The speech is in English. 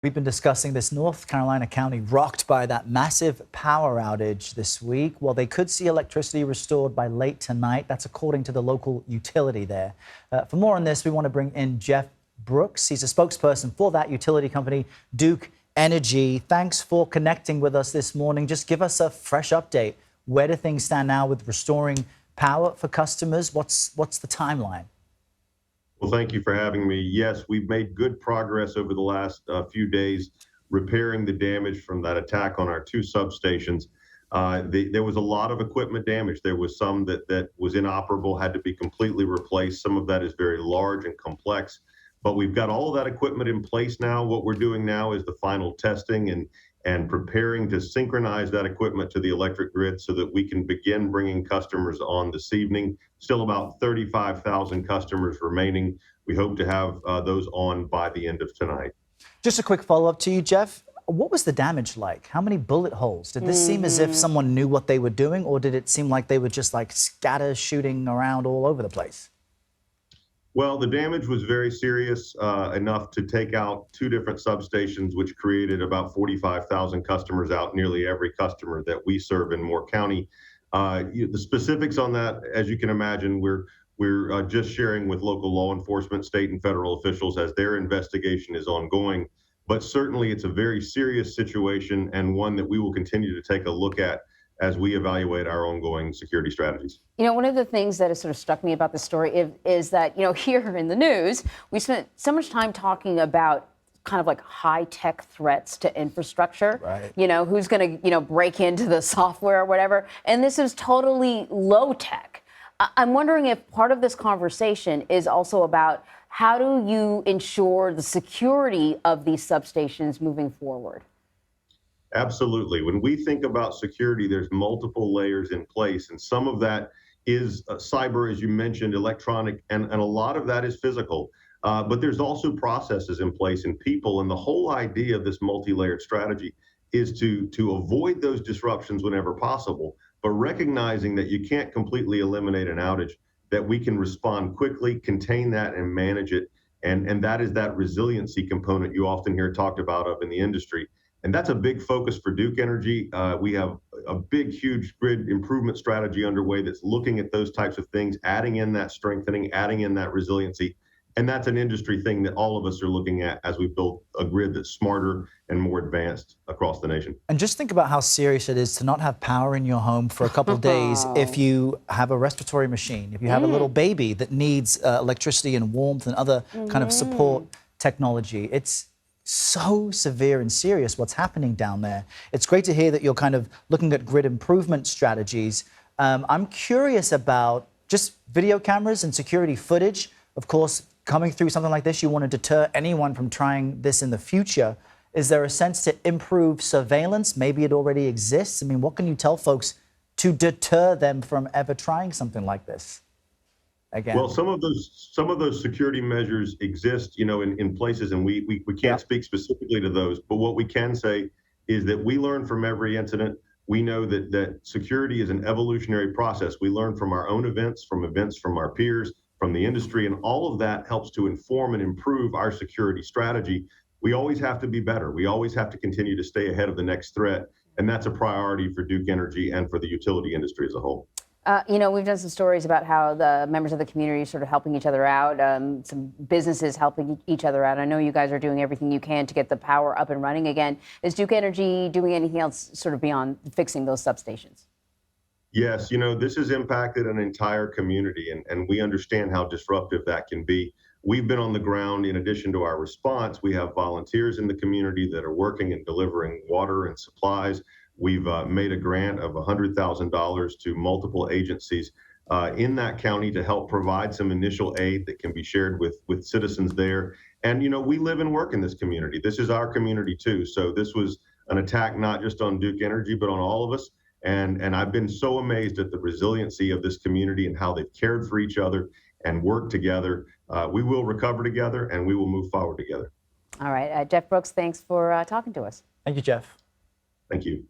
We've been discussing this North Carolina county rocked by that massive power outage this week. Well, they could see electricity restored by late tonight. That's according to the local utility there. For more on this, we want to bring in Jeff Brooks. He's a spokesperson for that utility company, Duke Energy. Thanks for connecting with us this morning. Just give us a fresh update. Where do things stand now with restoring power for customers? What's the timeline? Well, thank you for having me. Yes, we've made good progress over the last few days repairing the damage from that attack on our two substations. There was a lot of equipment damage. There was some that was inoperable, had to be completely replaced. Some of that is very large and complex, but we've got all of that equipment in place now. What we're doing now is the final testing and preparing to synchronize that equipment to the electric grid so that we can begin bringing customers on this evening. Still about 35,000 customers remaining. We hope to have those on by the end of tonight. Just a quick follow-up to you, Jeff. What was the damage like? How many bullet holes? Did this seem as if someone knew what they were doing, or did it seem like they were just like scatter shooting around all over the place? Well, the damage was very serious, enough to take out two different substations, which created about 45,000 customers out, nearly every customer that we serve in Moore County. The specifics on that, as you can imagine, we're just sharing with local law enforcement, state and federal officials as their investigation is ongoing. But certainly it's a very serious situation and one that we will continue to take a look at as we evaluate our ongoing security strategies. You know, one of the things that has sort of struck me about the story is that, you know, here in the news, we spent so much time talking about kind of like high-tech threats to infrastructure. Right. You know, who's going to, break into the software or whatever. And this is totally low-tech. I'm wondering if part of this conversation is also about how do you ensure the security of these substations moving forward? Absolutely. When we think about security, there's multiple layers in place, and some of that is cyber, as you mentioned, electronic, and a lot of that is physical. But there's also processes in place and people, and the whole idea of this multi-layered strategy is to avoid those disruptions whenever possible, but recognizing that you can't completely eliminate an outage, that we can respond quickly, contain that, and manage it. And that is that resiliency component you often hear talked about in the industry. And that's a big focus for Duke Energy. We have a big, huge grid improvement strategy underway that's looking at those types of things, adding in that strengthening, adding in that resiliency. And that's an industry thing that all of us are looking at as we build a grid that's smarter and more advanced across the nation. And just think about how serious it is to not have power in your home for a couple of days if you have a respiratory machine, if you have a little baby that needs electricity and warmth and other kind of support technology. It's so severe and serious what's happening down there. It's great to hear that you're kind of looking at grid improvement strategies. I'm curious about just video cameras and security footage. Of course, coming through something like this, you want to deter anyone from trying this in the future. Is there a sense to improve surveillance? Maybe it already exists. I mean, what can you tell folks to deter them from ever trying something like this again? Well, some of those security measures exist, in places, and we can't speak specifically to those. But what we can say is that we learn from every incident. We know that security is an evolutionary process. We learn from our own events from our peers, from the industry, and all of that helps to inform and improve our security strategy. We always have to be better. We always have to continue to stay ahead of the next threat, and that's a priority for Duke Energy and for the utility industry as a whole. We've done some stories about how the members of the community are sort of helping each other out, some businesses helping each other out. I know you guys are doing everything you can to get the power up and running again. Is Duke Energy doing anything else sort of beyond fixing those substations? Yes, this has impacted an entire community, and we understand how disruptive that can be. We've been on the ground. In addition to our response, we have volunteers in the community that are working and delivering water and supplies. We've made a grant of $100,000 to multiple agencies in that county to help provide some initial aid that can be shared with citizens there. And, we live and work in this community. This is our community, too. So this was an attack not just on Duke Energy, but on all of us. And I've been so amazed at the resiliency of this community and how they've cared for each other and worked together. We will recover together, and we will move forward together. All right. Jeff Brooks, thanks for talking to us. Thank you, Jeff. Thank you.